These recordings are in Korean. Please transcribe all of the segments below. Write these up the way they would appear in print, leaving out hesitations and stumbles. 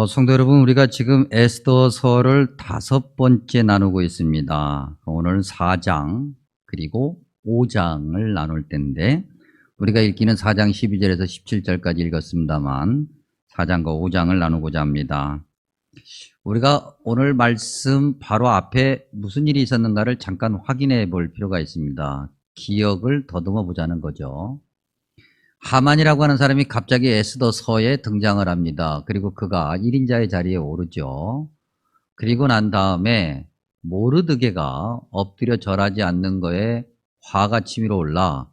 성도 여러분, 우리가 지금 에스더서를 5번째 나누고 있습니다. 오늘 4장 그리고 5장을 나눌 텐데, 우리가 읽기는 4장 12절에서 17절까지 읽었습니다만 4장과 5장을 나누고자 합니다. 우리가 오늘 말씀 바로 앞에 무슨 일이 있었는가를 잠깐 확인해 볼 필요가 있습니다. 기억을 더듬어 보자는 거죠. 하만이라고 하는 사람이 갑자기 에스더서에 등장을 합니다. 그리고 그가 1인자의 자리에 오르죠. 그리고 난 다음에 모르드게가 엎드려 절하지 않는 거에 화가 치밀어 올라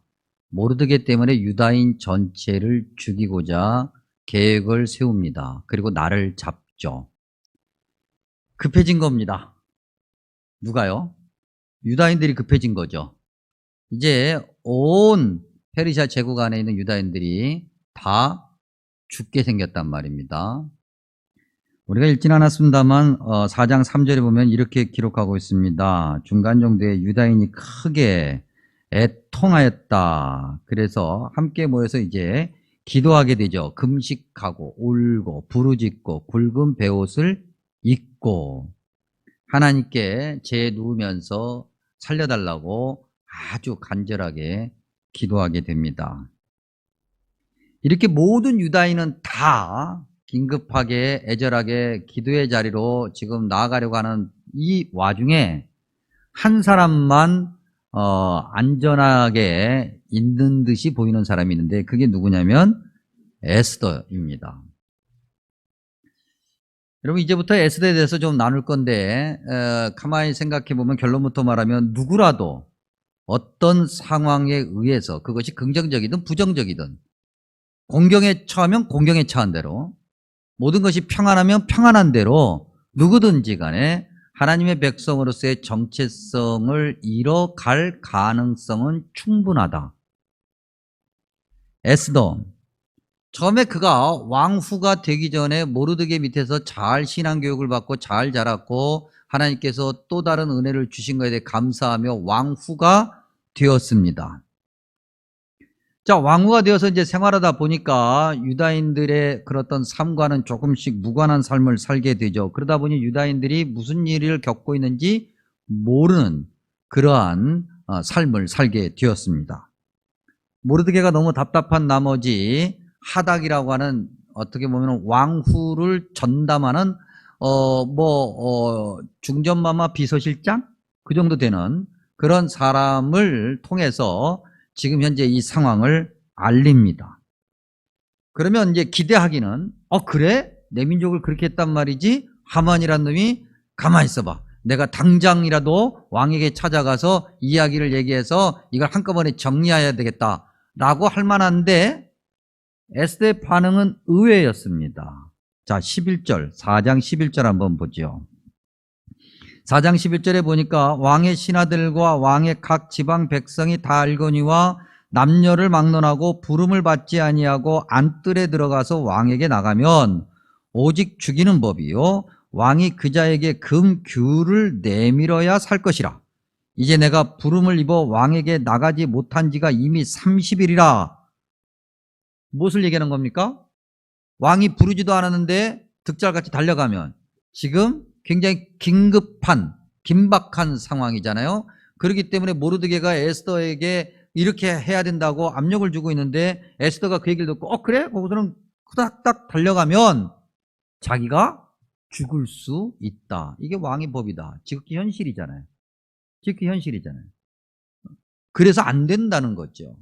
모르드게 때문에 유다인 전체를 죽이고자 계획을 세웁니다. 그리고 나를 잡죠. 급해진 겁니다. 누가요? 유다인들이 급해진 거죠. 이제 온 페르시아 제국 안에 있는 유다인들이 다 죽게 생겼단 말입니다. 우리가 읽진 않았습니다만 4장 3절에 보면 이렇게 기록하고 있습니다. 중간 정도에 유다인이 크게 애통하였다. 그래서 함께 모여서 이제 기도하게 되죠. 금식하고 울고 부르짖고 굵은 베옷을 입고 하나님께 제 누우면서 살려달라고 아주 간절하게 기도하게 됩니다. 이렇게 모든 유다인은 다 긴급하게 애절하게 기도의 자리로 지금 나아가려고 하는 이 와중에 한 사람만 안전하게 있는 듯이 보이는 사람이 있는데, 그게 누구냐면 에스더입니다. 여러분, 이제부터 에스더에 대해서 좀 나눌 건데 가만히 생각해 보면 결론부터 말하면 누구라도 어떤 상황에 의해서 그것이 긍정적이든 부정적이든 공경에 처하면 공경에 처한 대로, 모든 것이 평안하면 평안한 대로 누구든지 간에 하나님의 백성으로서의 정체성을 잃어갈 가능성은 충분하다. 에스더, 처음에 그가 왕후가 되기 전에 모르드게 밑에서 잘 신앙교육을 받고 잘 자랐고 하나님께서 또 다른 은혜를 주신 것에 대해 감사하며 왕후가 되었습니다. 자, 왕후가 되어서 이제 생활하다 보니까 유다인들의 그런 어떤 삶과는 조금씩 무관한 삶을 살게 되죠. 그러다 보니 유다인들이 무슨 일을 겪고 있는지 모르는 그러한 삶을 살게 되었습니다. 모르드게가 너무 답답한 나머지 하닥이라고 하는, 어떻게 보면 왕후를 전담하는 중전마마 비서실장 그 정도 되는 그런 사람을 통해서 지금 현재 이 상황을 알립니다. 그러면 이제 기대하기는, 그래? 내 민족을 그렇게 했단 말이지? 하만이란 놈이 가만히 있어봐. 내가 당장이라도 왕에게 찾아가서 이야기를 얘기해서 이걸 한꺼번에 정리해야 되겠다 라고 할 만한데, 에스더의 반응은 의외였습니다. 자, 11절, 4장 11절 한번 보죠. 4장 11절에 보니까 왕의 신하들과 왕의 각 지방 백성이 다 알거니와 남녀를 막론하고 부름을 받지 아니하고 안뜰에 들어가서 왕에게 나가면 오직 죽이는 법이요 왕이 그자에게 금규를 내밀어야 살 것이라. 이제 내가 부름을 입어 왕에게 나가지 못한 지가 이미 30일이라. 무엇을 얘기하는 겁니까? 왕이 부르지도 않았는데 득달같이 달려가면 지금 굉장히 긴박한 상황이잖아요. 그렇기 때문에 모르드게가 에스더에게 이렇게 해야 된다고 압력을 주고 있는데, 에스더가 그 얘기를 듣고 그래? 거기서는 후닥닥 달려가면 자기가 죽을 수 있다. 이게 왕의 법이다. 지극히 현실이잖아요. 지극히 현실이잖아요. 그래서 안 된다는 거죠.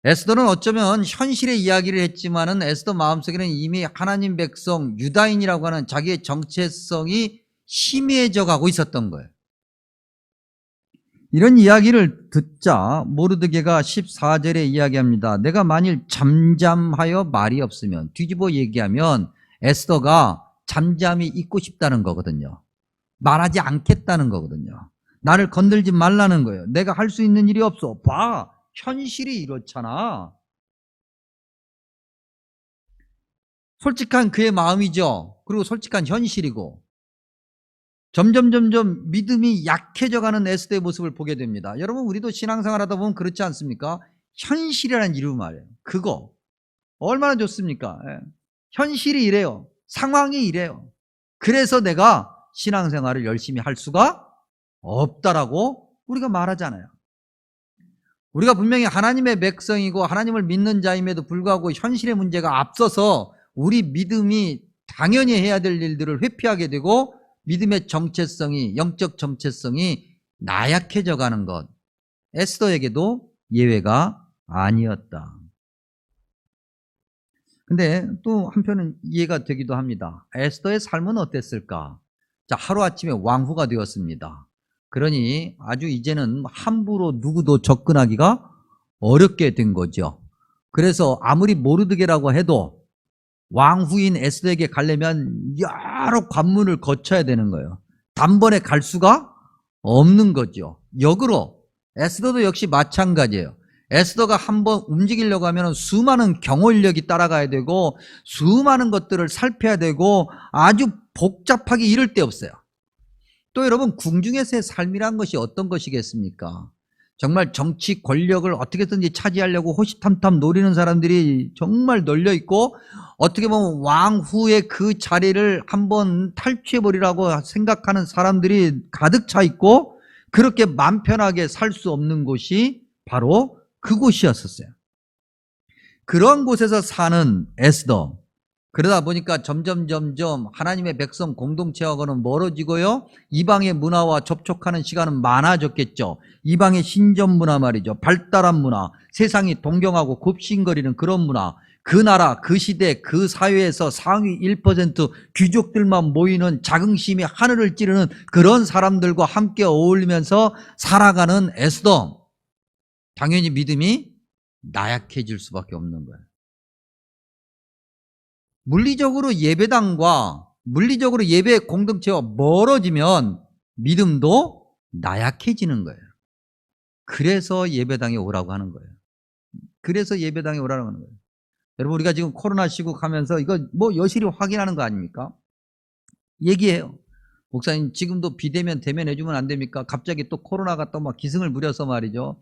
에스더는 어쩌면 현실의 이야기를 했지만은 에스더 마음속에는 이미 하나님 백성 유다인이라고 하는 자기의 정체성이 희미해져 가고 있었던 거예요. 이런 이야기를 듣자 모르드게가 14절에 이야기합니다. 내가 만일 잠잠하여 말이 없으면, 뒤집어 얘기하면 에스더가 잠잠히 있고 싶다는 거거든요. 말하지 않겠다는 거거든요. 나를 건들지 말라는 거예요. 내가 할 수 있는 일이 없어. 봐, 현실이 이렇잖아. 솔직한 그의 마음이죠. 그리고 솔직한 현실이고, 점점 믿음이 약해져가는 에스더의 모습을 보게 됩니다. 여러분, 우리도 신앙생활 하다 보면 그렇지 않습니까? 현실이라는 이름 말이에요. 그거 얼마나 좋습니까? 현실이 이래요. 상황이 이래요. 그래서 내가 신앙생활을 열심히 할 수가 없다라고 우리가 말하잖아요. 우리가 분명히 하나님의 백성이고 하나님을 믿는 자임에도 불구하고 현실의 문제가 앞서서 우리 믿음이 당연히 해야 될 일들을 회피하게 되고 믿음의 정체성이, 영적 정체성이 나약해져 가는 것. 에스더에게도 예외가 아니었다. 근데 또 한편은 이해가 되기도 합니다. 에스더의 삶은 어땠을까? 자, 하루아침에 왕후가 되었습니다. 그러니 아주 이제는 함부로 누구도 접근하기가 어렵게 된 거죠. 그래서 아무리 모르드게라고 해도 왕후인 에스더에게 가려면 여러 관문을 거쳐야 되는 거예요. 단번에 갈 수가 없는 거죠. 역으로 에스더도 역시 마찬가지예요. 에스더가 한번 움직이려고 하면 수많은 경홀력이 따라가야 되고 수많은 것들을 살펴야 되고 아주 복잡하게 이를 데 없어요. 또 여러분, 궁중에서의 삶이란 것이 어떤 것이겠습니까? 정말 정치 권력을 어떻게든지 차지하려고 호시탐탐 노리는 사람들이 정말 널려 있고, 어떻게 보면 왕후의 그 자리를 한번 탈취해버리라고 생각하는 사람들이 가득 차 있고, 그렇게 맘 편하게 살 수 없는 곳이 바로 그곳이었었어요. 그런 곳에서 사는 에스더, 그러다 보니까 점점 하나님의 백성 공동체하고는 멀어지고요, 이방의 문화와 접촉하는 시간은 많아졌겠죠. 이방의 신전 문화 말이죠. 발달한 문화, 세상이 동경하고 굽신거리는 그런 문화, 그 나라, 그 시대, 그 사회에서 상위 1% 귀족들만 모이는 자긍심이 하늘을 찌르는 그런 사람들과 함께 어울리면서 살아가는 에스더, 당연히 믿음이 나약해질 수밖에 없는 거예요. 물리적으로 예배당과 물리적으로 예배 공동체와 멀어지면 믿음도 나약해지는 거예요. 그래서 예배당에 오라고 하는 거예요. 그래서 예배당에 오라고 하는 거예요. 여러분, 우리가 지금 코로나 시국 하면서 이거 뭐 여실히 확인하는 거 아닙니까? 얘기해요. 목사님, 지금도 비대면 대면해주면 안 됩니까? 갑자기 또 코로나가 또 막 기승을 부려서 말이죠.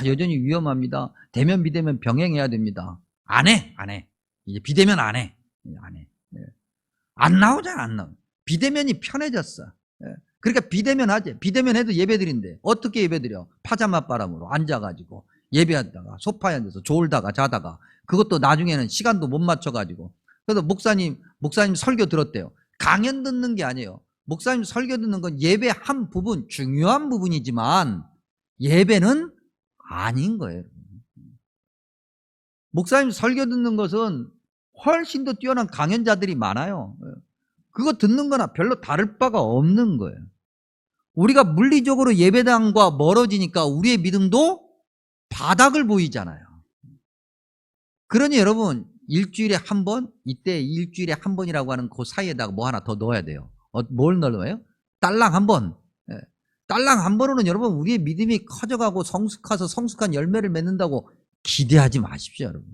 여전히 위험합니다. 대면 비대면 병행해야 됩니다. 안 해. 이제 비대면 안 해. 안 나오잖아, 안 나와. 비대면이 편해졌어. 그러니까 비대면 하지. 비대면 해도 예배 드린대. 어떻게 예배 드려? 파자마 바람으로 앉아가지고 예배하다가 소파에 앉아서 졸다가 자다가, 그것도 나중에는 시간도 못 맞춰가지고. 그래서 목사님 설교 들었대요. 강연 듣는 게 아니에요. 목사님 설교 듣는 건 예배 한 부분, 중요한 부분이지만 예배는 아닌 거예요. 목사님 설교 듣는 것은 훨씬 더 뛰어난 강연자들이 많아요. 그거 듣는 거나 별로 다를 바가 없는 거예요. 우리가 물리적으로 예배당과 멀어지니까 우리의 믿음도 바닥을 보이잖아요. 그러니 여러분, 일주일에 한 번, 이때 일주일에 한 번이라고 하는 그 사이에다가 뭐 하나 더 넣어야 돼요. 뭘 넣어요? 딸랑 한 번. 딸랑 한 번으로는 여러분 우리의 믿음이 커져가고 성숙한 열매를 맺는다고 기대하지 마십시오, 여러분.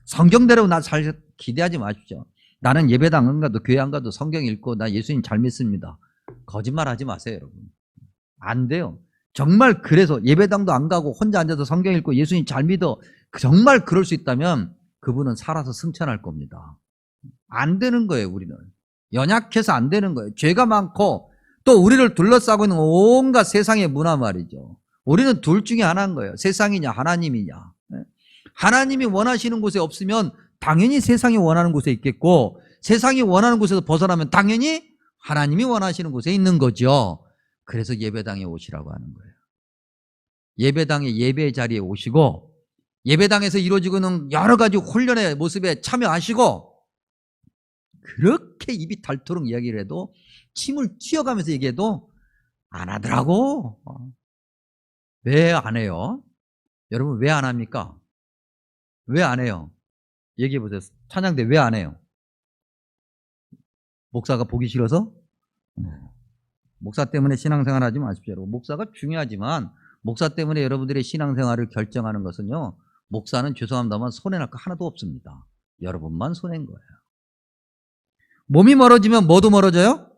성경대로 나 잘 기대하지 마십시오. 나는 예배당 안 가도 교회 안 가도 성경 읽고 나 예수님 잘 믿습니다. 거짓말 하지 마세요, 여러분. 안 돼요. 정말 그래서 예배당도 안 가고 혼자 앉아서 성경 읽고 예수님 잘 믿어, 정말 그럴 수 있다면 그분은 살아서 승천할 겁니다. 안 되는 거예요. 우리는 연약해서 안 되는 거예요. 죄가 많고 또 우리를 둘러싸고 있는 온갖 세상의 문화 말이죠. 우리는 둘 중에 하나인 거예요. 세상이냐 하나님이냐. 하나님이 원하시는 곳에 없으면 당연히 세상이 원하는 곳에 있겠고, 세상이 원하는 곳에서 벗어나면 당연히 하나님이 원하시는 곳에 있는 거죠. 그래서 예배당에 오시라고 하는 거예요. 예배당의 예배 자리에 오시고, 예배당에서 이루어지고 있는 여러 가지 훈련의 모습에 참여하시고, 그렇게 입이 닳도록 이야기를 해도, 침을 튀어가면서 얘기해도 안 하더라고. 왜 안 해요? 여러분, 왜 안 합니까? 왜 안 해요? 얘기해 보세요. 찬양대 왜 안 해요? 목사가 보기 싫어서? 목사 때문에 신앙생활 하지 마십시오. 여러분, 목사가 중요하지만 목사 때문에 여러분들의 신앙생활을 결정하는 것은요, 목사는 죄송합니다만 손해날 거 하나도 없습니다. 여러분만 손해인 거예요. 몸이 멀어지면 뭐도 멀어져요?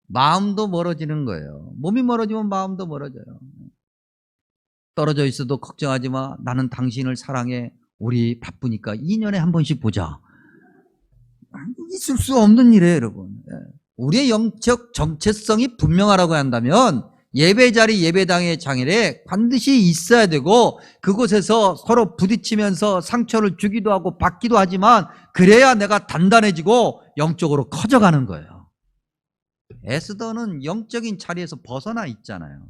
마음도 멀어지는 거예요. 몸이 멀어지면 마음도 멀어져요. 떨어져 있어도 걱정하지 마. 나는 당신을 사랑해. 우리 바쁘니까 2년에 한 번씩 보자. 있을 수 없는 일이에요, 여러분. 우리의 영적 정체성이 분명하라고 한다면 예배 자리, 예배당의 장일에 반드시 있어야 되고 그곳에서 서로 부딪히면서 상처를 주기도 하고 받기도 하지만 그래야 내가 단단해지고 영적으로 커져가는 거예요. 에스더는 영적인 자리에서 벗어나 있잖아요.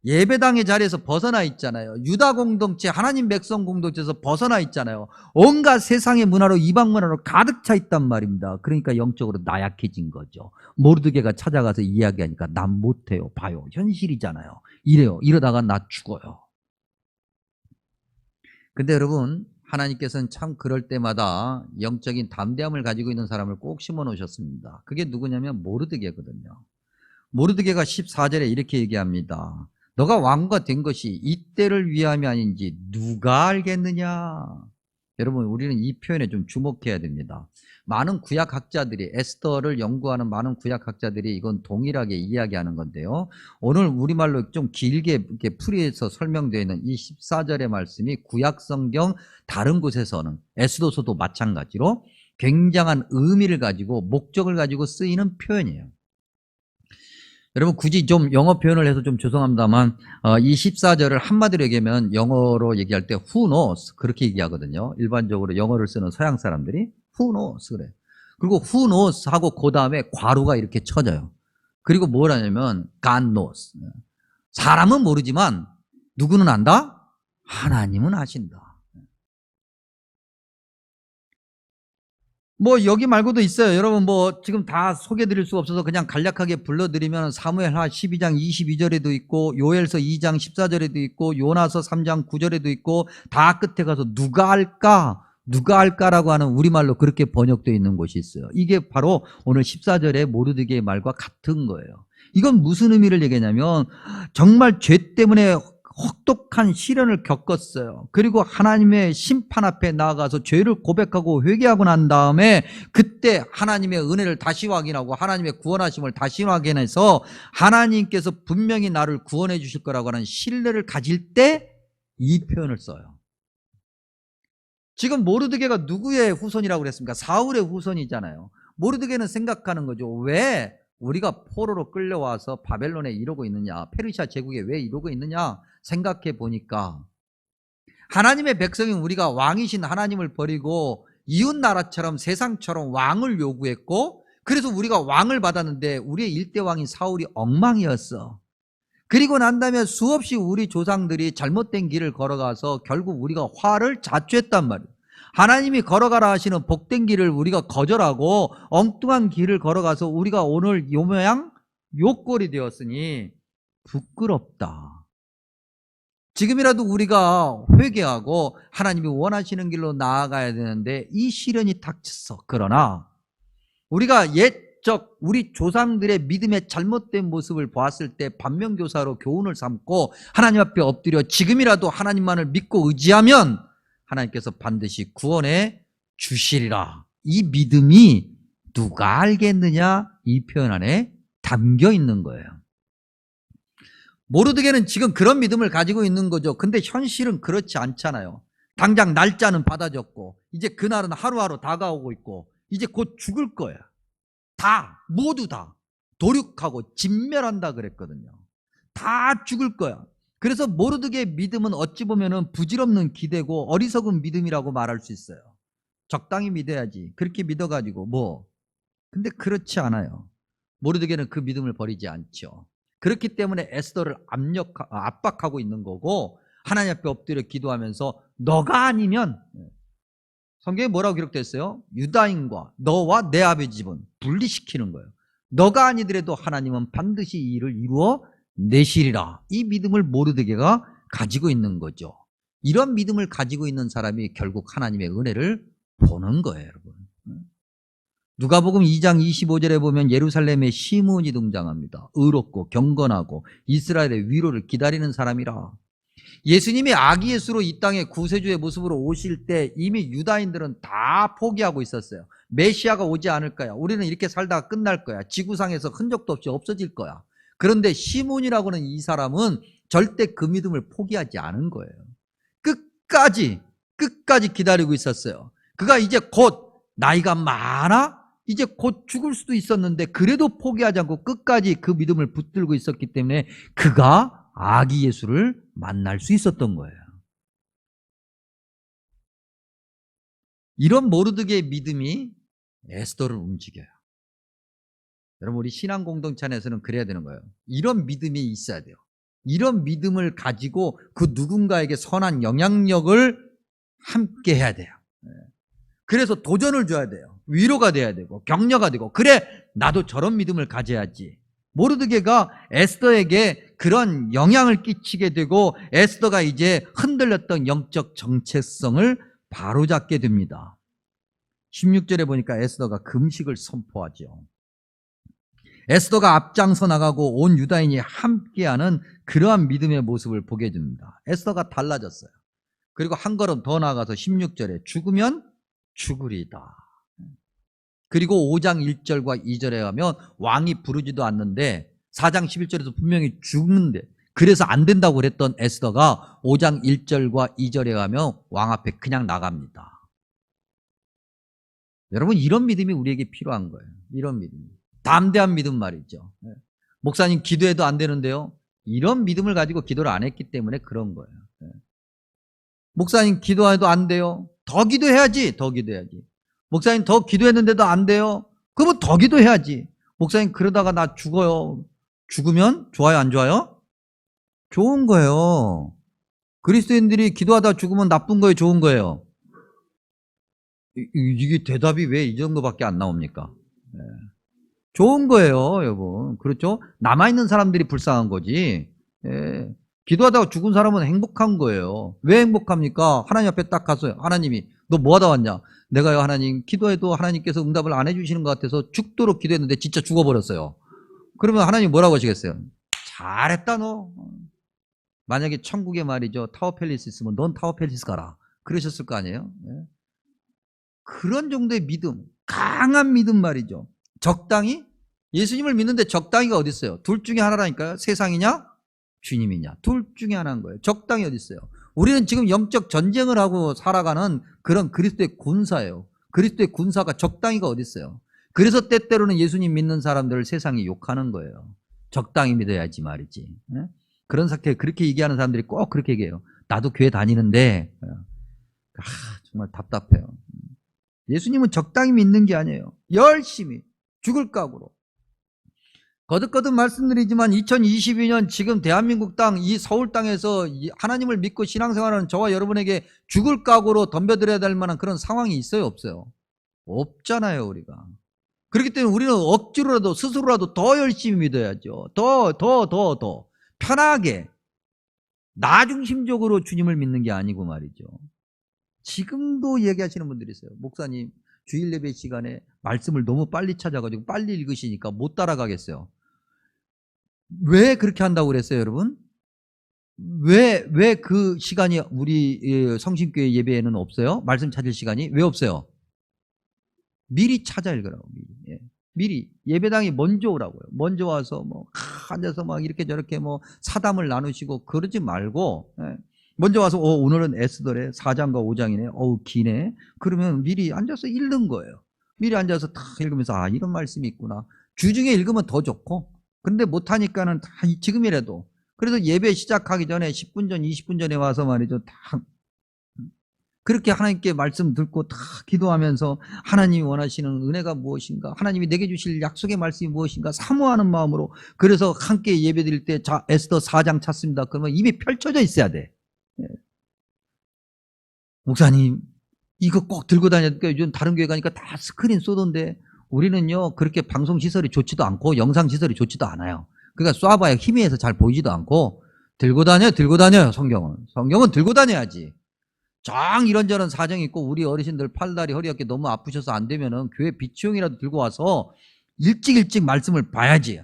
예배당의 자리에서 벗어나 있잖아요. 유다 공동체, 하나님 백성 공동체에서 벗어나 있잖아요. 온갖 세상의 문화로 이방 문화로 가득 차 있단 말입니다. 그러니까 영적으로 나약해진 거죠. 모르드게가 찾아가서 이야기하니까 난 못해요. 봐요. 현실이잖아요. 이래요. 이러다가 나 죽어요. 근데 여러분, 하나님께서는 참 그럴 때마다 영적인 담대함을 가지고 있는 사람을 꼭 심어 놓으셨습니다. 그게 누구냐면 모르드게거든요. 모르드게가 14절에 이렇게 얘기합니다. 너가 왕과 된 것이 이때를 위함이 아닌지 누가 알겠느냐. 여러분, 우리는 이 표현에 좀 주목해야 됩니다. 많은 구약학자들이, 에스더를 연구하는 많은 구약학자들이 이건 동일하게 이야기하는 건데요. 오늘 우리말로 좀 길게 이렇게 풀이해서 설명되어 있는 이 14절의 말씀이 구약성경 다른 곳에서는 에스더서도 마찬가지로 굉장한 의미를 가지고 목적을 가지고 쓰이는 표현이에요. 여러분, 굳이 좀 영어 표현을 해서 좀 죄송합니다만 이 14절을 한마디로 얘기하면 영어로 얘기할 때 who knows 그렇게 얘기하거든요. 일반적으로 영어를 쓰는 서양 사람들이 who knows 그래. 그리고 who knows 하고 그 다음에 괄호가 이렇게 쳐져요. 그리고 뭘 하냐면 God knows. 사람은 모르지만 누구는 안다? 하나님은 아신다. 뭐 여기 말고도 있어요. 여러분 뭐 지금 다 소개드릴 수가 없어서 그냥 간략하게 불러드리면 사무엘하 12장 22절에도 있고 요엘서 2장 14절에도 있고 요나서 3장 9절에도 있고 다 끝에 가서 누가 알까? 누가 알까라고 하는 우리말로 그렇게 번역되어 있는 곳이 있어요. 이게 바로 오늘 14절의 모르드게의 말과 같은 거예요. 이건 무슨 의미를 얘기하냐면 정말 죄 때문에 혹독한 시련을 겪었어요. 그리고 하나님의 심판 앞에 나아가서 죄를 고백하고 회개하고 난 다음에 그때 하나님의 은혜를 다시 확인하고 하나님의 구원하심을 다시 확인해서 하나님께서 분명히 나를 구원해 주실 거라고 하는 신뢰를 가질 때 이 표현을 써요. 지금 모르드게가 누구의 후손이라고 그랬습니까? 사울의 후손이잖아요. 모르드게는 생각하는 거죠. 왜 우리가 포로로 끌려와서 바벨론에 이러고 있느냐, 페르시아 제국에 왜 이러고 있느냐 생각해 보니까 하나님의 백성인 우리가 왕이신 하나님을 버리고 이웃 나라처럼 세상처럼 왕을 요구했고 그래서 우리가 왕을 받았는데 우리의 일대 왕인 사울이 엉망이었어. 그리고 난 다음에 수없이 우리 조상들이 잘못된 길을 걸어가서 결국 우리가 화를 자초했단 말이에요. 하나님이 걸어가라 하시는 복된 길을 우리가 거절하고 엉뚱한 길을 걸어가서 우리가 오늘 요 모양 요 꼴이 되었으니 부끄럽다. 지금이라도 우리가 회개하고 하나님이 원하시는 길로 나아가야 되는데 이 시련이 닥쳤어. 그러나 우리가 옛적 우리 조상들의 믿음의 잘못된 모습을 보았을 때 반면교사로 교훈을 삼고 하나님 앞에 엎드려 지금이라도 하나님만을 믿고 의지하면 하나님께서 반드시 구원해 주시리라. 이 믿음이 누가 알겠느냐? 이 표현 안에 담겨 있는 거예요. 모르드게는 지금 그런 믿음을 가지고 있는 거죠. 근데 현실은 그렇지 않잖아요. 당장 날짜는 받아졌고 이제 그날은 하루하루 다가오고 있고 이제 곧 죽을 거야. 다 모두 다 도륙하고 진멸한다 그랬거든요. 다 죽을 거야. 그래서 모르드게의 믿음은 어찌 보면은 부질없는 기대고 어리석은 믿음이라고 말할 수 있어요. 적당히 믿어야지. 그렇게 믿어가지고 뭐. 근데 그렇지 않아요. 모르드게는 그 믿음을 버리지 않죠. 그렇기 때문에 에스더를 압박하고 있는 거고 하나님 앞에 엎드려 기도하면서 너가 아니면 성경에 뭐라고 기록되어 있어요? 유다인과 너와 내 아버지 집은 분리시키는 거예요. 너가 아니더라도 하나님은 반드시 이 일을 이루어 내시리라. 이 믿음을 모르드게가 가지고 있는 거죠. 이런 믿음을 가지고 있는 사람이 결국 하나님의 은혜를 보는 거예요, 여러분. 누가복음 2장 25절에 보면 예루살렘의 시므온이 등장합니다. 의롭고 경건하고 이스라엘의 위로를 기다리는 사람이라. 예수님이 아기 예수로 이 땅에 구세주의 모습으로 오실 때 이미 유다인들은 다 포기하고 있었어요. 메시아가 오지 않을 거야. 우리는 이렇게 살다가 끝날 거야. 지구상에서 흔적도 없이 없어질 거야. 그런데 시몬이라고는 이 사람은 절대 그 믿음을 포기하지 않은 거예요. 끝까지 기다리고 있었어요. 그가 이제 곧 나이가 많아? 이제 곧 죽을 수도 있었는데 그래도 포기하지 않고 끝까지 그 믿음을 붙들고 있었기 때문에 그가 아기 예수를 만날 수 있었던 거예요. 이런 모르드게의 믿음이 에스더를 움직여요. 여러분, 우리 신앙 공동체 안에서는 그래야 되는 거예요. 이런 믿음이 있어야 돼요. 이런 믿음을 가지고 그 누군가에게 선한 영향력을 함께 해야 돼요. 그래서 도전을 줘야 돼요. 위로가 돼야 되고 격려가 되고, 그래 나도 저런 믿음을 가져야지. 모르드게가 에스더에게 그런 영향을 끼치게 되고 에스더가 이제 흔들렸던 영적 정체성을 바로잡게 됩니다. 16절에 보니까 에스더가 금식을 선포하죠. 에스더가 앞장서 나가고 온 유다인이 함께하는 그러한 믿음의 모습을 보게 됩니다. 에스더가 달라졌어요. 그리고 한 걸음 더 나아가서 16절에 죽으면 죽으리다. 그리고 5장 1절과 2절에 가면 왕이 부르지도 않는데 4장 11절에서 분명히 죽는데 그래서 안 된다고 그랬던 에스더가 5장 1절과 2절에 가면 왕 앞에 그냥 나갑니다. 여러분, 이런 믿음이 우리에게 필요한 거예요. 이런 믿음. 담대한 믿음 말이죠. 목사님 기도해도 안 되는데요. 이런 믿음을 가지고 기도를 안 했기 때문에 그런 거예요. 목사님 기도해도 안 돼요. 더 기도해야지. 더 기도해야지. 목사님 더 기도했는데도 안 돼요. 그러면 더 기도해야지. 목사님 그러다가 나 죽어요. 죽으면 좋아요, 안 좋아요? 좋은 거예요. 그리스도인들이 기도하다 죽으면 나쁜 거예요, 좋은 거예요? 이게 대답이 왜 이 정도밖에 안 나옵니까? 좋은 거예요, 여러분. 그렇죠? 남아있는 사람들이 불쌍한 거지. 기도하다가 죽은 사람은 행복한 거예요. 왜 행복합니까? 하나님 앞에 딱 가서 하나님이 너 뭐 하다 왔냐? 내가요, 하나님 기도해도 하나님께서 응답을 안 해주시는 것 같아서 죽도록 기도했는데 진짜 죽어버렸어요. 그러면 하나님 뭐라고 하시겠어요? 잘했다 너. 만약에 천국에 말이죠, 타워팰리스 있으면 넌 타워팰리스 가라 그러셨을 거 아니에요? 그런 정도의 믿음, 강한 믿음 말이죠. 적당히, 예수님을 믿는데 적당히가 어디 있어요? 둘 중에 하나라니까요. 세상이냐 주님이냐, 둘 중에 하나인 거예요. 적당히 어디 있어요? 우리는 지금 영적 전쟁을 하고 살아가는 그런 그리스도의 군사예요. 그리스도의 군사가 적당히가 어디 있어요? 그래서 때때로는 예수님 믿는 사람들을 세상이 욕하는 거예요. 적당히 믿어야지 말이지. 그런 상태에 그렇게 얘기하는 사람들이 꼭 그렇게 얘기해요. 나도 교회 다니는데 정말 답답해요. 예수님은 적당히 믿는 게 아니에요. 열심히 죽을 각오로. 거듭거듭 말씀드리지만 2022년 지금 대한민국 땅, 이 서울 땅에서 하나님을 믿고 신앙생활하는 저와 여러분에게 죽을 각오로 덤벼들어야 될 만한 그런 상황이 있어요, 없어요? 없잖아요, 우리가. 그렇기 때문에 우리는 억지로라도 스스로라도 더 열심히 믿어야죠. 더 편하게, 나 중심적으로 주님을 믿는 게 아니고 말이죠. 지금도 얘기하시는 분들이 있어요. 목사님 주일 예배 시간에 말씀을 너무 빨리 찾아가지고 빨리 읽으시니까 못 따라가겠어요. 왜 그렇게 한다고 그랬어요, 여러분? 왜 그 시간이 우리 성신교회 예배에는 없어요? 말씀 찾을 시간이 왜 없어요? 미리 찾아 읽으라고. 미리 예배당에 먼저 오라고요. 먼저 와서 뭐 앉아서 막 이렇게 저렇게 뭐 사담을 나누시고 그러지 말고, 먼저 와서 오늘은 에스더래 4장과 5장이네. 어우 기네. 그러면 미리 앉아서 읽는 거예요. 미리 앉아서 다 읽으면서 이런 말씀이 있구나. 주중에 읽으면 더 좋고, 근데 못하니까는 다 지금이라도, 그래서 예배 시작하기 전에 10분 전 20분 전에 와서 말이죠, 다 그렇게 하나님께 말씀 듣고 다 기도하면서 하나님이 원하시는 은혜가 무엇인가, 하나님이 내게 주실 약속의 말씀이 무엇인가 사모하는 마음으로, 그래서 함께 예배 드릴 때 에스더 4장 찾습니다. 그러면 이미 펼쳐져 있어야 돼. 목사님 이거 꼭 들고 다니니까 요즘 다른 교회 가니까 다 스크린 쏘던데 우리는요 그렇게 방송 시설이 좋지도 않고 영상 시설이 좋지도 않아요. 그러니까 쏴봐야 희미해서 잘 보이지도 않고, 들고 다녀요. 성경은 들고 다녀야지. 정 이런저런 사정이 있고 우리 어르신들 팔다리 허리 어깨 너무 아프셔서 안 되면은 교회 비치용이라도 들고 와서 일찍 말씀을 봐야지.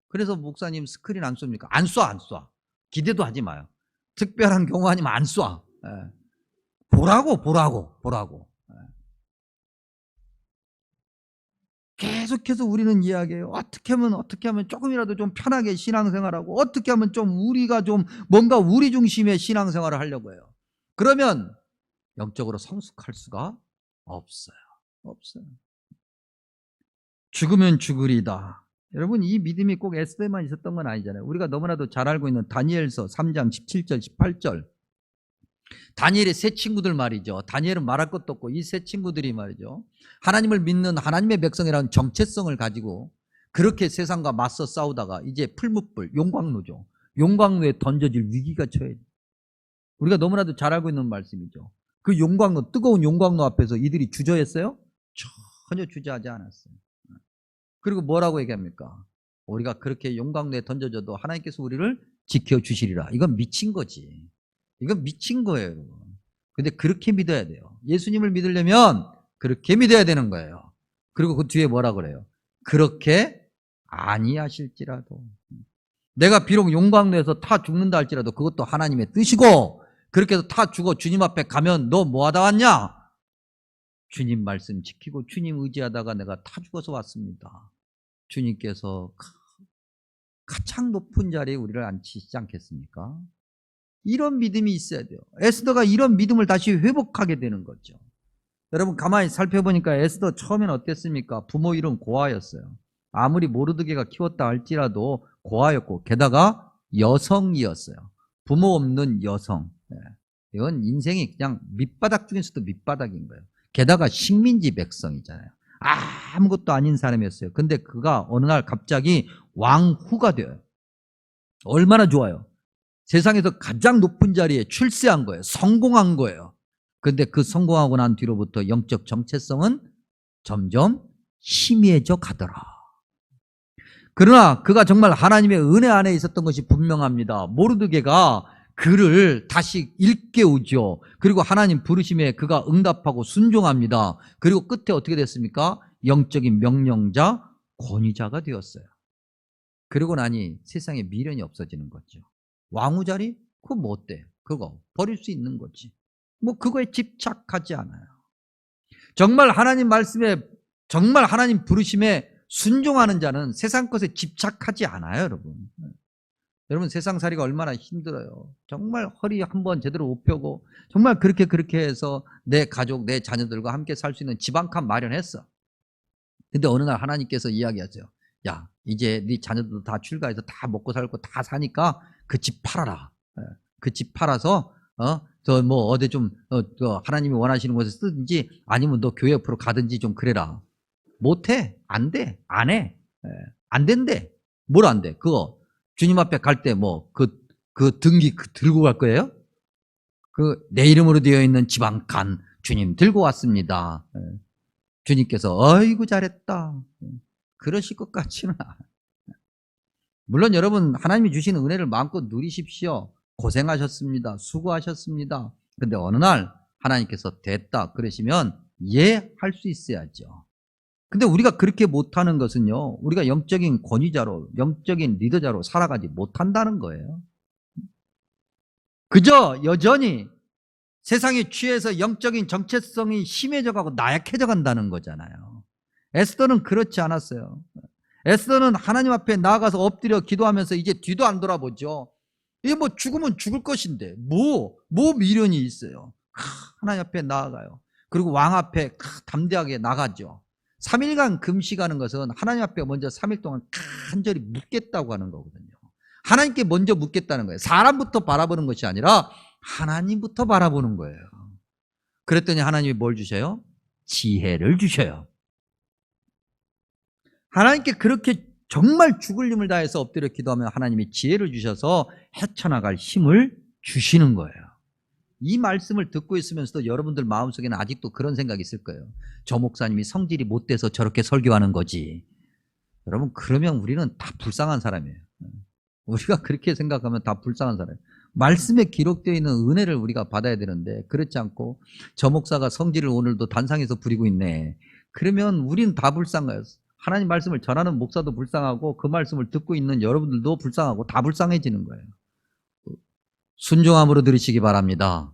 그래서 목사님 스크린 안 쏩니까? 안 쏴. 기대도 하지 마요. 특별한 경우 아니면 안 쏴. 보라고. 계속해서 우리는 이야기해요. 어떻게 하면 조금이라도 좀 편하게 신앙생활하고, 어떻게 하면 좀 우리가 좀 뭔가 우리 중심의 신앙생활을 하려고 해요. 그러면 영적으로 성숙할 수가 없어요. 없어요. 죽으면 죽으리다. 여러분, 이 믿음이 꼭 에스더에만 있었던 건 아니잖아요. 우리가 너무나도 잘 알고 있는 다니엘서 3장 17절 18절. 다니엘의 세 친구들 말이죠. 다니엘은 말할 것도 없고 이 세 친구들이 말이죠, 하나님을 믿는 하나님의 백성이라는 정체성을 가지고 그렇게 세상과 맞서 싸우다가 이제 풀무불, 용광로죠. 용광로에 던져질 위기가 처해요. 우리가 너무나도 잘 알고 있는 말씀이죠. 그 용광로, 뜨거운 용광로 앞에서 이들이 주저했어요? 전혀 주저하지 않았어요. 그리고 뭐라고 얘기합니까? 우리가 그렇게 용광로에 던져져도 하나님께서 우리를 지켜주시리라. 이건 미친 거지. 이건 미친 거예요, 여러분. 근데 그렇게 믿어야 돼요. 예수님을 믿으려면 그렇게 믿어야 되는 거예요. 그리고 그 뒤에 뭐라 그래요? 그렇게 아니하실지라도. 내가 비록 용광로에서 타 죽는다 할지라도 그것도 하나님의 뜻이고, 그렇게 해서 타 죽어 주님 앞에 가면 너 뭐 하다 왔냐? 주님 말씀 지키고 주님 의지하다가 내가 타 죽어서 왔습니다. 주님께서 가장 높은 자리에 우리를 앉히시지 않겠습니까? 이런 믿음이 있어야 돼요. 에스더가 이런 믿음을 다시 회복하게 되는 거죠. 여러분, 가만히 살펴보니까 에스더 처음에는 어땠습니까? 부모 이름 고아였어요. 아무리 모르드게가 키웠다 할지라도 고아였고, 게다가 여성이었어요. 부모 없는 여성. 이건 인생이 그냥 밑바닥 중에서도 밑바닥인 거예요. 게다가 식민지 백성이잖아요. 아무것도 아닌 사람이었어요. 근데 그가 어느 날 갑자기 왕후가 되어요. 얼마나 좋아요. 세상에서 가장 높은 자리에 출세한 거예요. 성공한 거예요. 근데 그 성공하고 난 뒤로부터 영적 정체성은 점점 희미해져 가더라. 그러나 그가 정말 하나님의 은혜 안에 있었던 것이 분명합니다. 모르드게가 그를 다시 일깨우죠. 그리고 하나님 부르심에 그가 응답하고 순종합니다. 그리고 끝에 어떻게 됐습니까? 영적인 명령자, 권위자가 되었어요. 그러고 나니 세상에 미련이 없어지는 거죠. 왕후 자리? 그거 뭐 어때? 그거 버릴 수 있는 거지. 뭐 그거에 집착하지 않아요. 정말 하나님 말씀에, 정말 하나님 부르심에 순종하는 자는 세상 것에 집착하지 않아요, 여러분. 여러분, 세상살이가 얼마나 힘들어요. 정말 허리 한번 제대로 못 펴고 정말 그렇게 해서 내 가족, 내 자녀들과 함께 살 수 있는 집 한 칸 마련했어. 근데 어느 날 하나님께서 이야기하죠. 야, 이제 네 자녀들도 다 출가해서 다 먹고 살고 다 사니까 그 집 팔아라. 그 집 팔아서 저 뭐 어디 좀 하나님이 원하시는 곳에 쓰든지 아니면 너 교회 옆으로 가든지 좀 그래라. 못해. 안 돼. 안 해. 안 된대. 뭘 안 돼? 그거 주님 앞에 갈 때 뭐 그 등기 들고 갈 거예요? 그 내 이름으로 되어 있는 집 한 칸 주님 들고 왔습니다. 주님께서 어이구 잘했다. 그러실 것 같지는 않아요. 물론 여러분, 하나님이 주시는 은혜를 마음껏 누리십시오. 고생하셨습니다. 수고하셨습니다. 근데 어느 날 하나님께서 됐다 그러시면 예, 할 수 있어야죠. 근데 우리가 그렇게 못하는 것은요, 우리가 영적인 권위자로, 영적인 리더자로 살아가지 못한다는 거예요. 그저 여전히 세상에 취해서 영적인 정체성이 심해져 가고 나약해져 간다는 거잖아요. 에스더는 그렇지 않았어요. 에스더는 하나님 앞에 나아가서 엎드려 기도하면서 이제 뒤도 안 돌아보죠. 이게 뭐 죽으면 죽을 것인데 뭐 미련이 있어요. 하나님 앞에 나아가요. 그리고 왕 앞에 담대하게 나가죠. 3일간 금식하는 것은 하나님 앞에 먼저 3일 동안 간절히 묻겠다고 하는 거거든요. 하나님께 먼저 묻겠다는 거예요. 사람부터 바라보는 것이 아니라 하나님부터 바라보는 거예요. 그랬더니 하나님이 뭘 주셔요? 지혜를 주셔요. 하나님께 그렇게 정말 죽을 힘을 다해서 엎드려 기도하면 하나님이 지혜를 주셔서 헤쳐나갈 힘을 주시는 거예요. 이 말씀을 듣고 있으면서도 여러분들 마음속에는 아직도 그런 생각이 있을 거예요. 저 목사님이 성질이 못 돼서 저렇게 설교하는 거지. 여러분, 그러면 우리는 다 불쌍한 사람이에요. 우리가 그렇게 생각하면 다 불쌍한 사람이에요. 말씀에 기록되어 있는 은혜를 우리가 받아야 되는데 그렇지 않고 저 목사가 성질을 오늘도 단상에서 부리고 있네. 그러면 우리는 다 불쌍해요. 하나님 말씀을 전하는 목사도 불쌍하고 그 말씀을 듣고 있는 여러분들도 불쌍하고 다 불쌍해지는 거예요. 순종함으로 들으시기 바랍니다.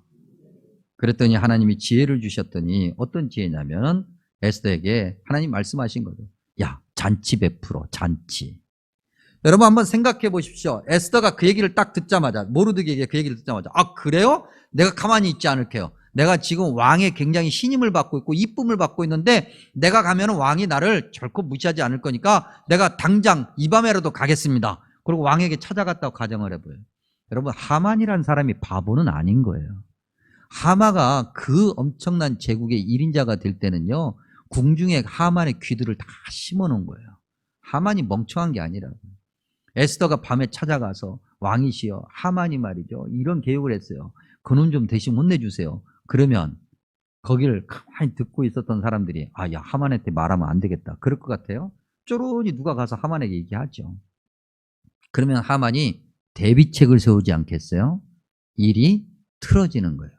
그랬더니 하나님이 지혜를 주셨더니 어떤 지혜냐면 에스더에게 하나님 말씀하신 거죠. 야, 잔치 베풀어, 잔치. 여러분 한번 생각해 보십시오. 에스더가 그 얘기를 딱 듣자마자, 모르드게에게 그 얘기를 듣자마자, 아 그래요? 내가 가만히 있지 않을게요. 내가 지금 왕의 굉장히 신임을 받고 있고 이쁨을 받고 있는데 내가 가면 왕이 나를 결코 무시하지 않을 거니까 내가 당장 이 밤에라도 가겠습니다. 그리고 왕에게 찾아갔다고 가정을 해봐요. 여러분, 하만이라는 사람이 바보는 아닌 거예요. 하마가 그 엄청난 제국의 1인자가 될 때는요, 궁중에 하만의 귀들을 다 심어놓은 거예요. 하만이 멍청한 게 아니라고요. 에스더가 밤에 찾아가서 왕이시여, 하만이 말이죠, 이런 계획을 했어요. 그놈 좀 대신 혼내주세요. 그러면 거기를 가만히 듣고 있었던 사람들이 야, 하만한테 말하면 안 되겠다, 그럴 것 같아요. 쪼르니 누가 가서 하만에게 얘기하죠. 그러면 하만이 대비책을 세우지 않겠어요? 일이 틀어지는 거예요.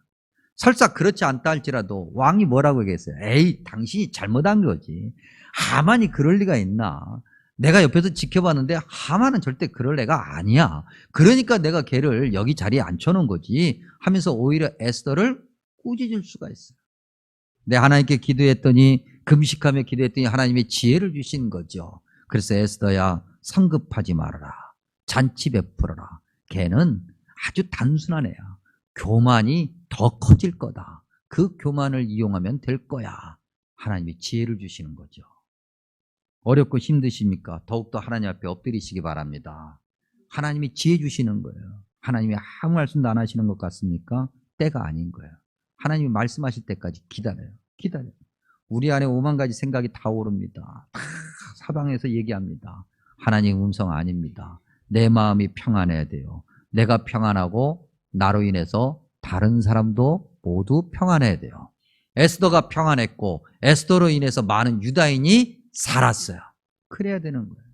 설사 그렇지 않다 할지라도 왕이 뭐라고 얘기했어요? 에이, 당신이 잘못한 거지. 하만이 그럴 리가 있나? 내가 옆에서 지켜봤는데 하만은 절대 그럴 애가 아니야. 그러니까 내가 걔를 여기 자리에 앉혀놓은 거지 하면서 오히려 에스더를 꾸짖을 수가 있어요. 내 하나님께 기도했더니, 금식하며 기도했더니 하나님이 지혜를 주신 거죠. 그래서 에스더야, 성급하지 말아라. 잔치 베풀어라. 걔는 아주 단순한 애야. 교만이 더 커질 거다. 그 교만을 이용하면 될 거야. 하나님이 지혜를 주시는 거죠. 어렵고 힘드십니까? 더욱더 하나님 앞에 엎드리시기 바랍니다. 하나님이 지혜 주시는 거예요. 하나님이 아무 말씀도 안 하시는 것 같습니까? 때가 아닌 거예요. 하나님이 말씀하실 때까지 기다려요. 기다려요. 우리 안에 5만 가지 생각이 다 오릅니다. 다 사방에서 얘기합니다. 하나님 음성 아닙니다. 내 마음이 평안해야 돼요. 내가 평안하고 나로 인해서 다른 사람도 모두 평안해야 돼요. 에스더가 평안했고 에스더로 인해서 많은 유다인이 살았어요. 그래야 되는 거예요.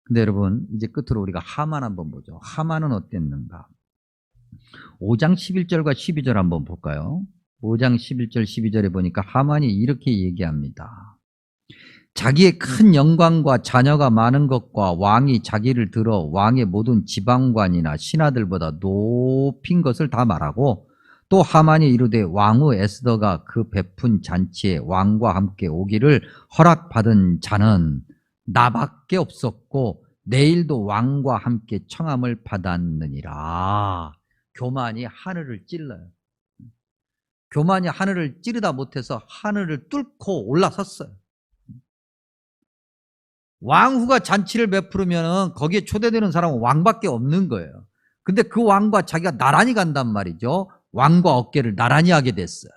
근데 여러분, 이제 끝으로 우리가 하만 한번 보죠. 하만은 어땠는가? 5장 11절과 12절 한번 볼까요? 5장 11절 12절에 보니까 하만이 이렇게 얘기합니다. 자기의 큰 영광과 자녀가 많은 것과 왕이 자기를 들어 왕의 모든 지방관이나 신하들보다 높인 것을 다 말하고, 또 하만이 이르되 왕후 에스더가 그 베푼 잔치에 왕과 함께 오기를 허락받은 자는 나밖에 없었고 내일도 왕과 함께 청함을 받았느니라. 교만이 하늘을 찔러요. 교만이 하늘을 찌르다 못해서 하늘을 뚫고 올라섰어요. 왕후가 잔치를 베푸르면 거기에 초대되는 사람은 왕밖에 없는 거예요. 근데 그 왕과 자기가 나란히 간단 말이죠. 왕과 어깨를 나란히 하게 됐어요.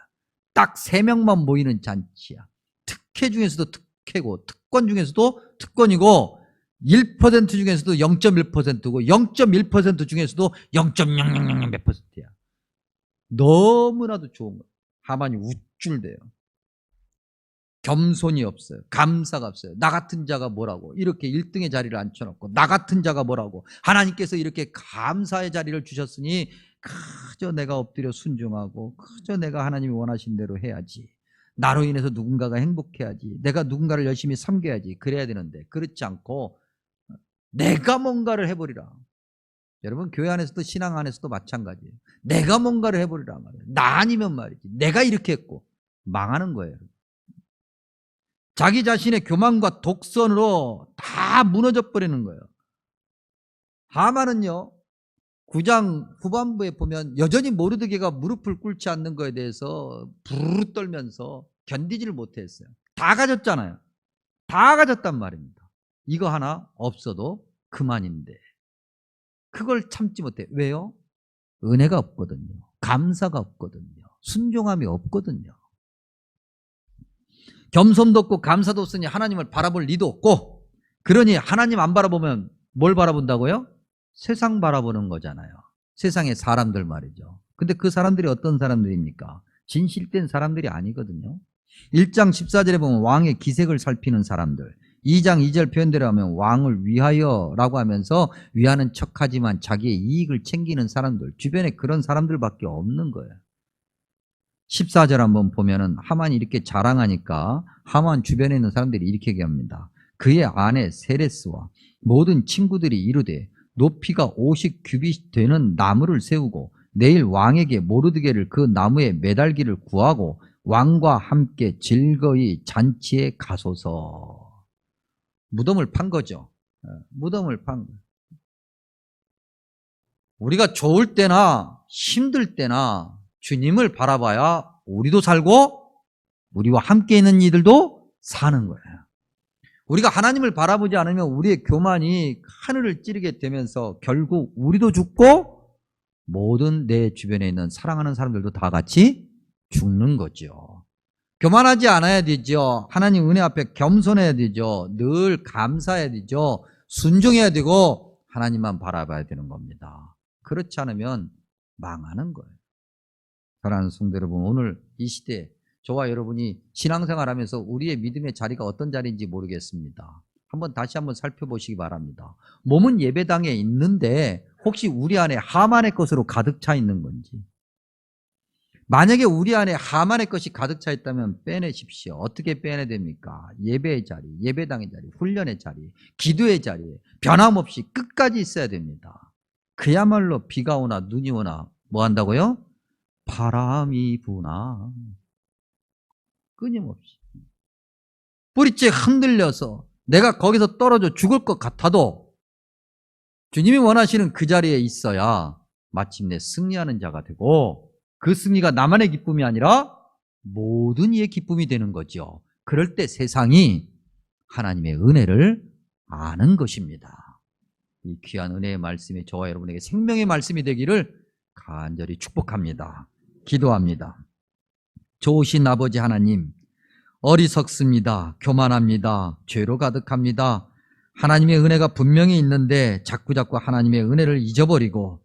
딱 3명만 모이는 잔치야. 특혜 중에서도 특혜고 특권 중에서도 특권이고 1% 중에서도 0.1%고 0.1% 중에서도 0.0000 몇 %야. 너무나도 좋은 거예요. 하만이 우쭐대요. 겸손이 없어요. 감사가 없어요. 나 같은 자가 뭐라고 이렇게 1등의 자리를 앉혀놓고, 나 같은 자가 뭐라고, 하나님께서 이렇게 감사의 자리를 주셨으니 그저 내가 엎드려 순종하고 그저 내가 하나님이 원하신 대로 해야지, 나로 인해서 누군가가 행복해야지, 내가 누군가를 열심히 섬겨야지, 그래야 되는데 그렇지 않고 내가 뭔가를 해버리라. 여러분, 교회 안에서도 신앙 안에서도 마찬가지예요. 내가 뭔가를 해버리라 말이에요. 나 아니면 말이지, 내가 이렇게 했고 망하는 거예요. 자기 자신의 교만과 독선으로 다 무너져 버리는 거예요. 하만은요, 9장 후반부에 보면 여전히 모르드게가 무릎을 꿇지 않는 거에 대해서 부르르 떨면서 견디지를 못했어요. 다 가졌잖아요. 다 가졌단 말입니다. 이거 하나 없어도 그만인데 그걸 참지 못해. 왜요? 은혜가 없거든요. 감사가 없거든요. 순종함이 없거든요. 겸손도 없고 감사도 없으니 하나님을 바라볼 리도 없고, 그러니 하나님 안 바라보면 뭘 바라본다고요? 세상 바라보는 거잖아요. 세상의 사람들 말이죠. 근데 그 사람들이 어떤 사람들입니까? 진실된 사람들이 아니거든요. 1장 14절에 보면 왕의 기색을 살피는 사람들, 2장 2절 표현대로 하면 왕을 위하여라고 하면서 위하는 척하지만 자기의 이익을 챙기는 사람들, 주변에 그런 사람들밖에 없는 거예요. 14절 한번 보면은 하만이 이렇게 자랑하니까 하만 주변에 있는 사람들이 이렇게 얘기합니다. 그의 아내 세레스와 모든 친구들이 이르되 높이가 50규빗 되는 나무를 세우고 내일 왕에게 모르드게를 그 나무에 매달기를 구하고 왕과 함께 즐거이 잔치에 가소서. 무덤을 판 거죠. 무덤을 판 거예요. 우리가 좋을 때나 힘들 때나 주님을 바라봐야 우리도 살고 우리와 함께 있는 이들도 사는 거예요. 우리가 하나님을 바라보지 않으면 우리의 교만이 하늘을 찌르게 되면서 결국 우리도 죽고 모든 내 주변에 있는 사랑하는 사람들도 다 같이 죽는 거죠. 교만하지 않아야 되죠. 하나님 은혜 앞에 겸손해야 되죠. 늘 감사해야 되죠. 순종해야 되고 하나님만 바라봐야 되는 겁니다. 그렇지 않으면 망하는 거예요. 사랑하는 성도 여러분, 오늘 이 시대에 저와 여러분이 신앙생활하면서 우리의 믿음의 자리가 어떤 자리인지 모르겠습니다. 다시 한번 살펴보시기 바랍니다. 몸은 예배당에 있는데 혹시 우리 안에 하만의 것으로 가득 차 있는 건지. 만약에 우리 안에 하만의 것이 가득 차 있다면 빼내십시오. 어떻게 빼내야 됩니까? 예배의 자리, 예배당의 자리, 훈련의 자리, 기도의 자리에 변함없이 끝까지 있어야 됩니다. 그야말로 비가 오나 눈이 오나 뭐 한다고요? 바람이 부나 끊임없이 뿌리째 흔들려서 내가 거기서 떨어져 죽을 것 같아도 주님이 원하시는 그 자리에 있어야 마침내 승리하는 자가 되고 그 승리가 나만의 기쁨이 아니라 모든 이의 기쁨이 되는 거죠. 그럴 때 세상이 하나님의 은혜를 아는 것입니다. 이 귀한 은혜의 말씀이 저와 여러분에게 생명의 말씀이 되기를 간절히 축복합니다. 기도합니다. 좋으신 아버지 하나님, 어리석습니다. 교만합니다. 죄로 가득합니다. 하나님의 은혜가 분명히 있는데 자꾸자꾸 하나님의 은혜를 잊어버리고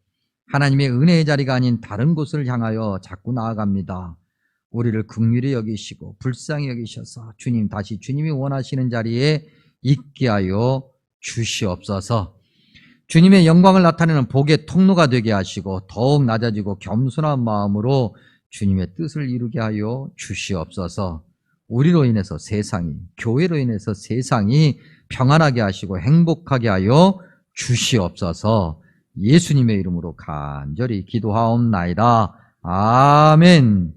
하나님의 은혜의 자리가 아닌 다른 곳을 향하여 자꾸 나아갑니다. 우리를 긍휼히 여기시고 불쌍히 여기셔서 주님, 다시 주님이 원하시는 자리에 있게 하여 주시옵소서. 주님의 영광을 나타내는 복의 통로가 되게 하시고 더욱 낮아지고 겸손한 마음으로 주님의 뜻을 이루게 하여 주시옵소서. 우리로 인해서 세상이, 교회로 인해서 세상이 평안하게 하시고 행복하게 하여 주시옵소서. 예수님의 이름으로 간절히 기도하옵나이다. 아멘.